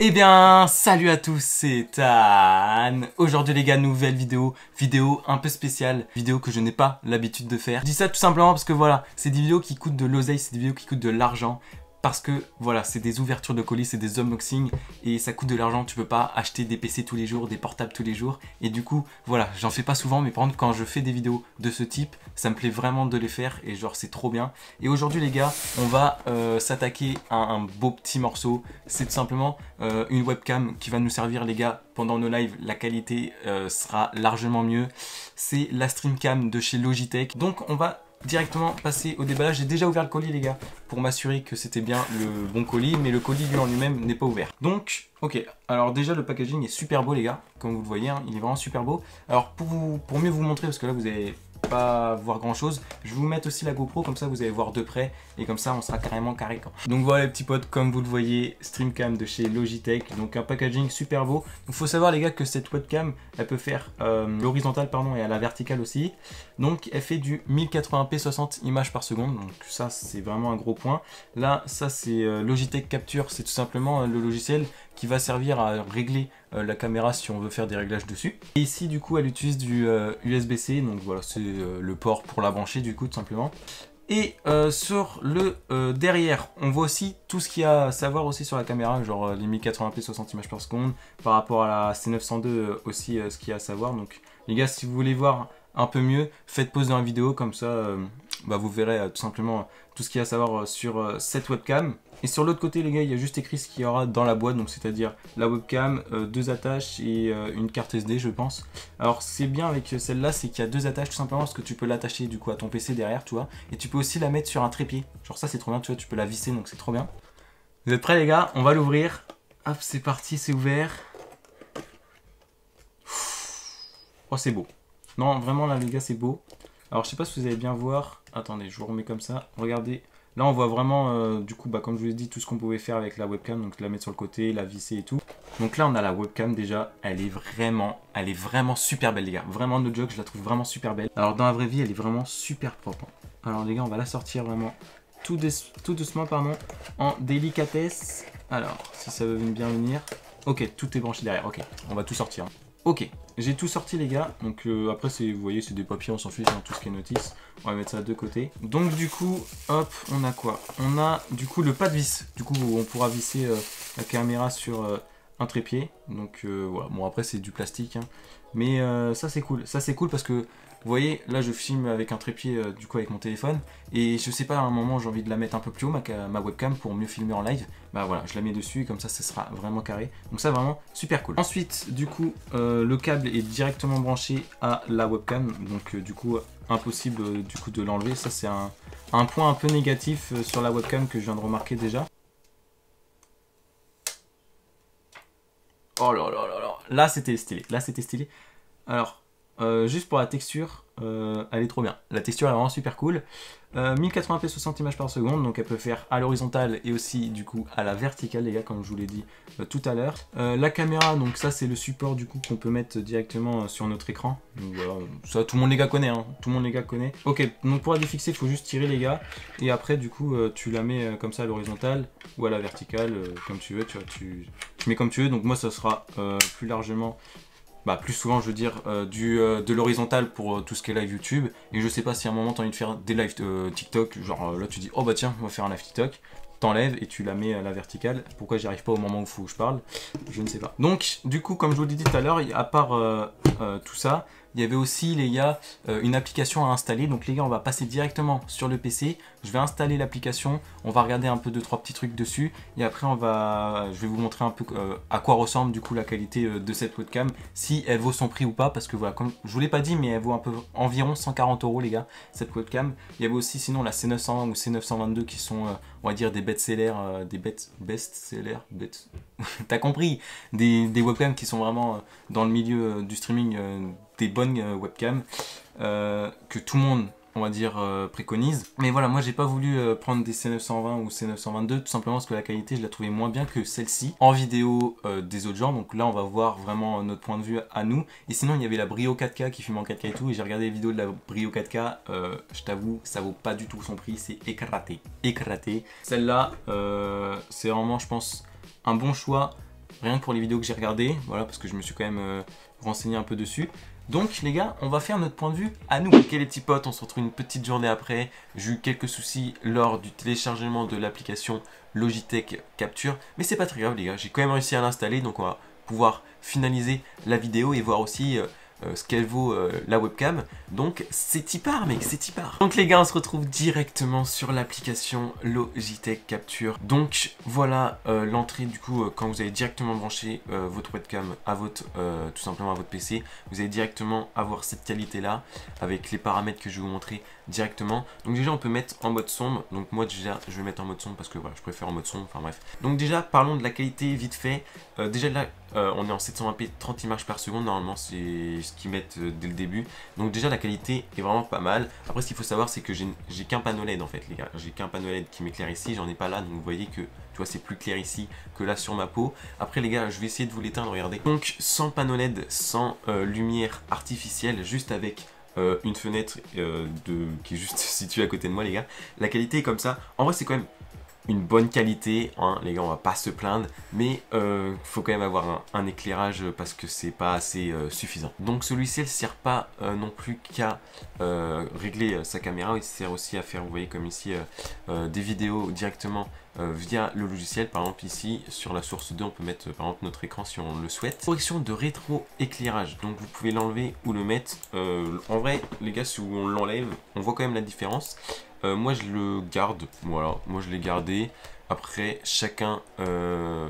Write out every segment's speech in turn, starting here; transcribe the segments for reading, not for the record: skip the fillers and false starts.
Eh bien, salut à tous, c'est Tan. Aujourd'hui les gars, nouvelle vidéo un peu spéciale, vidéo que je n'ai pas l'habitude de faire. Je dis ça tout simplement parce que voilà, c'est des vidéos qui coûtent de l'oseille, c'est des vidéos qui coûtent de l'argent. Parce que voilà, c'est des ouvertures de colis, c'est des unboxings et ça coûte de l'argent. Tu peux pas acheter des PC tous les jours, des portables tous les jours. Et du coup, voilà, j'en fais pas souvent, mais par contre, quand je fais des vidéos de ce type, ça me plaît vraiment de les faire et genre c'est trop bien. Et aujourd'hui les gars, on va s'attaquer à un beau petit morceau. C'est tout simplement une webcam qui va nous servir les gars pendant nos lives. La qualité sera largement mieux. C'est la Streamcam de chez Logitech. Donc on va directement passer au déballage. J'ai déjà ouvert le colis les gars pour m'assurer que c'était bien le bon colis, mais le colis lui en lui-même n'est pas ouvert. Donc ok, alors déjà le packaging est super beau les gars, comme vous le voyez, hein, il est vraiment super beau. Alors pour mieux vous montrer, parce que là vous allez pas voir grand chose, je vais vous mettre aussi la GoPro, comme ça vous allez voir de près et comme ça on sera carrément carré quand. Donc voilà les petits potes, comme vous le voyez, Streamcam de chez Logitech, donc un packaging super beau. Il faut savoir les gars que cette webcam elle peut faire l'horizontale pardon et à la verticale aussi. Donc elle fait du 1080p 60 images par seconde, donc ça c'est vraiment un gros point. Là ça c'est Logitech Capture, c'est tout simplement le logiciel qui va servir à régler la caméra si on veut faire des réglages dessus. Et ici du coup elle utilise du USB-C, donc voilà c'est le port pour la brancher du coup tout simplement. Et sur le derrière, on voit aussi tout ce qu'il y a à savoir aussi sur la caméra, genre les 1080p 60 images par seconde, par rapport à la C902 aussi ce qu'il y a à savoir. Donc les gars, si vous voulez voir un peu mieux, faites pause dans la vidéo, comme ça vous verrez tout simplement tout ce qu'il y a à savoir sur cette webcam. Et sur l'autre côté les gars, il y a juste écrit ce qu'il y aura dans la boîte, donc c'est-à-dire la webcam, deux attaches et une carte SD je pense. Alors c'est bien avec celle-là, c'est qu'il y a deux attaches tout simplement parce que tu peux l'attacher du coup à ton PC derrière, tu vois. Et tu peux aussi la mettre sur un trépied, genre ça c'est trop bien, tu vois, tu peux la visser donc c'est trop bien. Vous êtes prêts les gars? On va l'ouvrir. Hop, c'est parti, c'est ouvert. Oh c'est beau. Non vraiment là les gars c'est beau. Alors je sais pas si vous allez bien voir. Attendez, je vous remets comme ça. Regardez. Là on voit vraiment du coup comme je vous l'ai dit tout ce qu'on pouvait faire avec la webcam. Donc la mettre sur le côté, la visser et tout. Donc là on a la webcam déjà. Elle est vraiment super belle les gars. Vraiment no joke, je la trouve vraiment super belle. Alors dans la vraie vie elle est vraiment super propre. Alors les gars on va la sortir vraiment tout doucement pardon. En délicatesse. Alors si ça veut bien venir. Ok, tout est branché derrière. Ok, on va tout sortir. Ok, j'ai tout sorti les gars, donc après vous voyez c'est des papiers, on s'en fiche, hein, tout ce qui est notice, on va mettre ça de côté. Donc du coup, hop, on a quoi? On a du coup le pas de vis, du coup on pourra visser la caméra sur un trépied, donc voilà, bon après c'est du plastique, hein. Mais ça c'est cool parce que vous voyez, là je filme avec un trépied du coup avec mon téléphone et je sais pas, à un moment j'ai envie de la mettre un peu plus haut, ma webcam, pour mieux filmer en live. Bah voilà, je la mets dessus et comme ça sera vraiment carré. Donc ça vraiment super cool. Ensuite du coup le câble est directement branché à la webcam, donc du coup impossible du coup de l'enlever. Ça c'est un point un peu négatif sur la webcam que je viens de remarquer déjà. Oh là là là là, là c'était stylé, Alors juste pour la texture, elle est trop bien. La texture est vraiment super cool. 1080p 60 images par seconde, donc elle peut faire à l'horizontale et aussi du coup à la verticale les gars, comme je vous l'ai dit tout à l'heure. La caméra, donc ça c'est le support du coup qu'on peut mettre directement sur notre écran. Donc voilà, ça tout le monde les gars connaît, hein. Tout le monde les gars connaît. Ok, donc pour la défixer, il faut juste tirer les gars. Et après du coup tu la mets comme ça à l'horizontale ou à la verticale, comme tu veux, tu vois, tu mets comme tu veux. Donc moi ça sera plus largement... plus souvent je veux dire de l'horizontale pour tout ce qui est live YouTube. Et je sais pas si à un moment tu as envie de faire des lives TikTok, genre là tu dis oh bah tiens on va faire un live TikTok, t'enlèves et tu la mets à la verticale. Pourquoi j'y arrive pas au moment où il faut que je parle, je ne sais pas. Donc du coup comme je vous l'ai dit tout à l'heure, à part tout ça, il y avait aussi les gars une application à installer. Donc les gars on va passer directement sur le PC. Je vais installer l'application, on va regarder un peu 2-3 petits trucs dessus. Et après je vais vous montrer un peu à quoi ressemble du coup la qualité de cette webcam. Si elle vaut son prix ou pas. Parce que voilà, comme je vous l'ai pas dit, mais elle vaut environ 140 € les gars, cette webcam. Il y avait aussi sinon la C901 ou C922 qui sont on va dire des best-sellers, t'as compris, des webcams qui sont vraiment dans le milieu du streaming, des bonnes webcams que tout le monde on va dire préconise. Mais voilà, moi j'ai pas voulu prendre des C920 ou C922 tout simplement parce que la qualité je la trouvais moins bien que celle-ci en vidéo des autres gens. Donc là on va voir vraiment notre point de vue à nous. Et sinon il y avait la Brio 4K qui filme en 4K et tout, et j'ai regardé les vidéos de la Brio 4K, je t'avoue ça vaut pas du tout son prix, c'est éclaté. Celle-là c'est vraiment je pense un bon choix rien que pour les vidéos que j'ai regardées, voilà, parce que je me suis quand même renseigné un peu dessus. Donc les gars, on va faire notre point de vue à nous. Ok les petits potes, on se retrouve une petite journée après. J'ai eu quelques soucis lors du téléchargement de l'application Logitech Capture. Mais c'est pas très grave les gars, j'ai quand même réussi à l'installer. Donc on va pouvoir finaliser la vidéo et voir aussi ce qu'elle vaut la webcam. Donc c'est Tipar mec, c'est Tipar. Donc les gars, on se retrouve directement sur l'application Logitech Capture. Donc voilà l'entrée du coup quand vous allez directement brancher votre webcam à votre tout simplement à votre PC, vous allez directement avoir cette qualité là avec les paramètres que je vais vous montrer directement. Donc déjà on peut mettre en mode sombre. Donc moi déjà je vais mettre en mode sombre parce que voilà, je préfère en mode sombre, enfin bref. Donc déjà parlons de la qualité vite fait. Déjà là on est en 720p 30 images par seconde, normalement c'est ce qu'ils mettent dès le début. Donc déjà la qualité est vraiment pas mal. Après ce qu'il faut savoir c'est que j'ai qu'un panneau LED en fait les gars. J'ai qu'un panneau LED qui m'éclaire ici, j'en ai pas là. Donc vous voyez que tu vois c'est plus clair ici que là sur ma peau. Après les gars je vais essayer de vous l'éteindre, regardez. Donc sans panneau LED, sans lumière artificielle, juste avec une fenêtre qui est juste située à côté de moi les gars. La qualité est comme ça. En vrai c'est quand même une bonne qualité, hein, les gars, on va pas se plaindre, mais faut quand même avoir un éclairage parce que c'est pas assez suffisant. Donc celui-ci, elle sert pas non plus qu'à régler sa caméra, il sert aussi à faire, vous voyez comme ici, des vidéos directement via le logiciel. Par exemple ici, sur la source 2, on peut mettre par exemple notre écran si on le souhaite. Correction de rétro-éclairage, donc vous pouvez l'enlever ou le mettre. En vrai, les gars, si on l'enlève, on voit quand même la différence. Moi je le garde, voilà, moi je l'ai gardé. Après chacun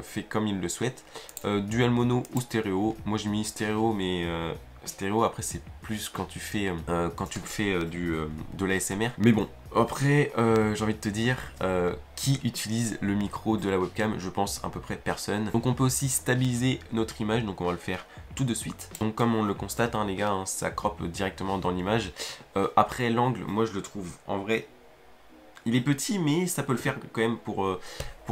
fait comme il le souhaite. Dual mono ou stéréo, moi j'ai mis stéréo, mais stéréo après c'est plus quand tu fais de l'ASMR. Mais bon, après j'ai envie de te dire, qui utilise le micro de la webcam? Je pense à peu près personne. Donc on peut aussi stabiliser notre image, donc on va le faire tout de suite. Donc comme on le constate hein, les gars, hein, ça croppe directement dans l'image. Après l'angle, moi je le trouve en vrai, il est petit mais ça peut le faire quand même pour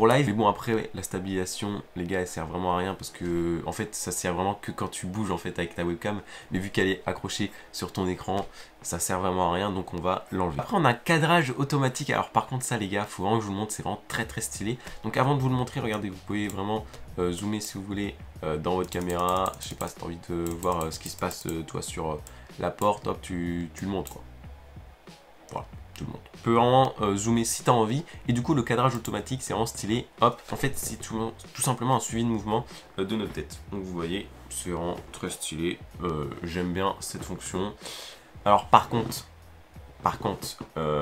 live. Mais bon après la stabilisation les gars elle sert vraiment à rien parce que en fait ça sert vraiment que quand tu bouges en fait avec ta webcam. Mais vu qu'elle est accrochée sur ton écran, ça sert vraiment à rien, donc on va l'enlever. Après on a un cadrage automatique. Alors par contre ça les gars, faut vraiment que je vous le montre, c'est vraiment très très stylé. Donc avant de vous le montrer, regardez, vous pouvez vraiment zoomer si vous voulez dans votre caméra. Je sais pas si tu as envie de voir ce qui se passe toi sur la porte, hop tu le montres quoi. Voilà. Tu peux vraiment zoomer si tu as envie. Et du coup le cadrage automatique c'est vraiment stylé. Hop, en fait c'est tout simplement un suivi de mouvement de notre tête. Donc vous voyez, c'est vraiment très stylé. J'aime bien cette fonction. Alors par contre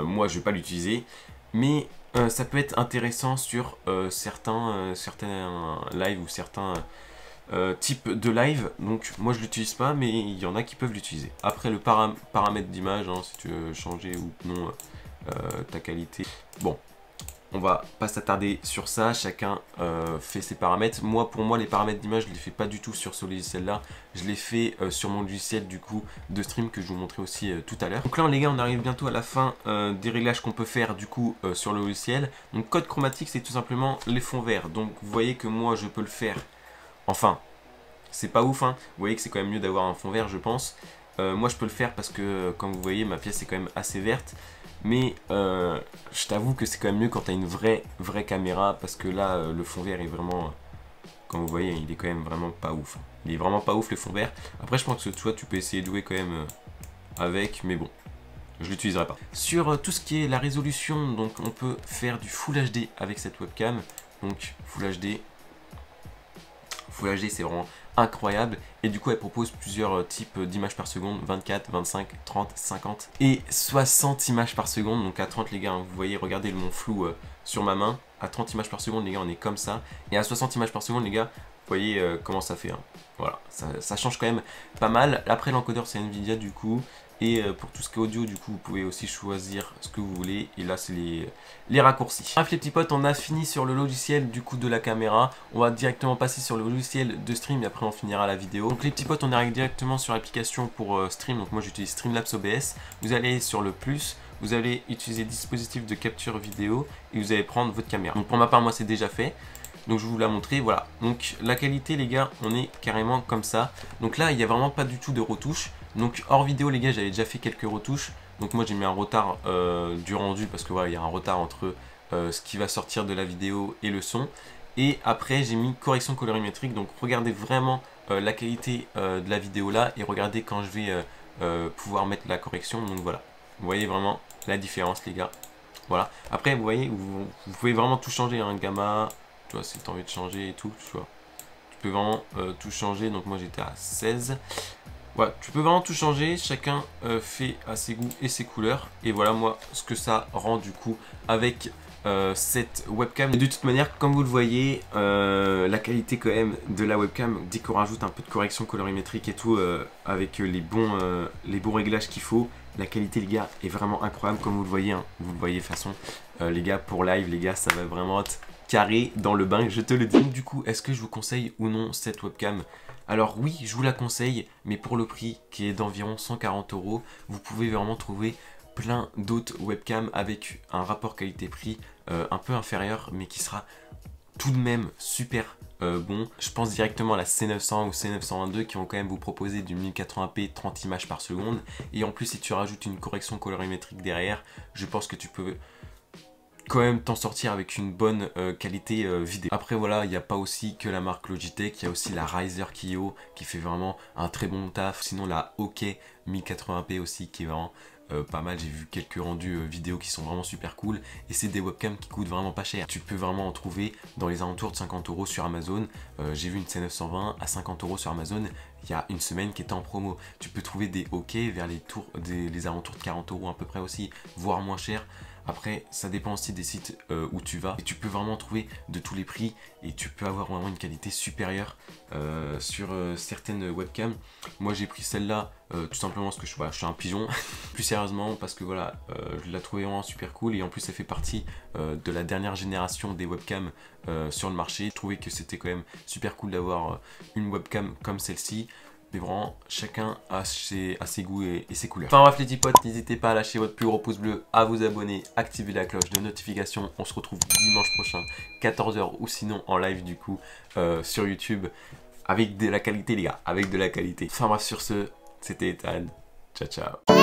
moi je vais pas l'utiliser, mais ça peut être intéressant sur certains lives ou certains type de live. Donc moi je l'utilise pas, mais il y en a qui peuvent l'utiliser. Après le paramètre d'image, hein, si tu veux changer ou non ta qualité, bon, on va pas s'attarder sur ça, chacun fait ses paramètres. Moi pour moi les paramètres d'image je les fais pas du tout sur ce logiciel là, je les fais sur mon logiciel du coup de stream que je vous montrais aussi tout à l'heure. Donc là les gars on arrive bientôt à la fin des réglages qu'on peut faire du coup sur le logiciel. Donc code chromatique c'est tout simplement les fonds verts. Donc vous voyez que moi je peux le faire. Enfin, c'est pas ouf, hein. Vous voyez que c'est quand même mieux d'avoir un fond vert, je pense. Moi, je peux le faire parce que, comme vous voyez, ma pièce est quand même assez verte. Mais je t'avoue que c'est quand même mieux quand tu as une vraie caméra. Parce que là, le fond vert est vraiment... Comme vous voyez, il est quand même vraiment pas ouf. Il est vraiment pas ouf, le fond vert. Après, je pense que toi, tu peux essayer de jouer quand même avec. Mais bon, je l'utiliserai pas. Sur tout ce qui est la résolution, donc on peut faire du Full HD avec cette webcam. Donc, Full HD... Full HD c'est vraiment incroyable et du coup elle propose plusieurs types d'images par seconde, 24, 25, 30, 50 et 60 images par seconde. Donc à 30 les gars, hein, vous voyez, regardez mon flou sur ma main, à 30 images par seconde les gars on est comme ça, et à 60 images par seconde les gars, vous voyez comment ça fait, hein. Voilà, ça change quand même pas mal. Après l'encodeur c'est Nvidia du coup. Et pour tout ce qui est audio, du coup, vous pouvez aussi choisir ce que vous voulez. Et là, c'est les raccourcis. Bref, les petits potes, on a fini sur le logiciel du coup de la caméra. On va directement passer sur le logiciel de stream et après on finira la vidéo. Donc les petits potes, on arrive directement sur l'application pour stream. Donc moi, j'utilise Streamlabs OBS. Vous allez sur le plus, vous allez utiliser dispositif de capture vidéo et vous allez prendre votre caméra. Donc pour ma part, moi, c'est déjà fait. Donc je vais vous la montrer, voilà. Donc la qualité les gars, on est carrément comme ça. Donc là, il n'y a vraiment pas du tout de retouches. Donc hors vidéo les gars, j'avais déjà fait quelques retouches. Donc moi j'ai mis un retard du rendu parce que voilà, il y a un retard entre ce qui va sortir de la vidéo et le son. Et après j'ai mis correction colorimétrique, donc regardez vraiment la qualité de la vidéo là et regardez quand je vais pouvoir mettre la correction. Donc voilà, vous voyez vraiment la différence les gars. Voilà, après vous voyez, vous pouvez vraiment tout changer, hein, gamma, tu vois, si tu as envie de changer et tout, tu vois. Tu peux vraiment tout changer, donc moi j'étais à 16. Voilà, tu peux vraiment tout changer, chacun fait à ses goûts et ses couleurs. Et voilà moi ce que ça rend du coup avec cette webcam. Et de toute manière, comme vous le voyez, la qualité quand même de la webcam, dès qu'on rajoute un peu de correction colorimétrique et tout, avec les bons réglages qu'il faut, la qualité les gars est vraiment incroyable comme vous le voyez, hein. Vous le voyez de toute façon, les gars, pour live les gars, ça va vraiment être carré dans le bain, je te le dis. Du coup, est-ce que je vous conseille ou non cette webcam? Alors oui, je vous la conseille, mais pour le prix qui est d'environ 140 €, vous pouvez vraiment trouver plein d'autres webcams avec un rapport qualité-prix un peu inférieur, mais qui sera tout de même super bon. Je pense directement à la C900 ou C922 qui vont quand même vous proposer du 1080p 30 images par seconde. Et en plus, si tu rajoutes une correction colorimétrique derrière, je pense que tu peux quand même t'en sortir avec une bonne qualité vidéo. Après voilà, il n'y a pas aussi que la marque Logitech, il y a aussi la Razer Kiyo qui fait vraiment un très bon taf. Sinon la OK 1080p aussi qui est vraiment pas mal. J'ai vu quelques rendus vidéo qui sont vraiment super cool et c'est des webcams qui coûtent vraiment pas cher. Tu peux vraiment en trouver dans les alentours de 50 € sur Amazon. J'ai vu une C920 à 50 € sur Amazon il y a une semaine qui était en promo. Tu peux trouver des OK vers les alentours de 40 € à peu près aussi, voire moins cher. Après, ça dépend aussi des sites où tu vas. Et tu peux vraiment trouver de tous les prix et tu peux avoir vraiment une qualité supérieure sur certaines webcams. Moi, j'ai pris celle-là tout simplement parce que je suis un pigeon. Plus sérieusement, parce que voilà, je la trouvais vraiment super cool. Et en plus, elle fait partie de la dernière génération des webcams sur le marché. Je trouvais que c'était quand même super cool d'avoir une webcam comme celle-ci. Mais vraiment, chacun a ses goûts et ses couleurs. Enfin bref les petits potes, n'hésitez pas à lâcher votre plus gros pouce bleu, à vous abonner, activer la cloche de notification. On se retrouve dimanche prochain, 14 h ou sinon en live du coup sur YouTube. Avec de la qualité les gars, avec de la qualité. Enfin bref sur ce, c'était Ethan. Ciao ciao.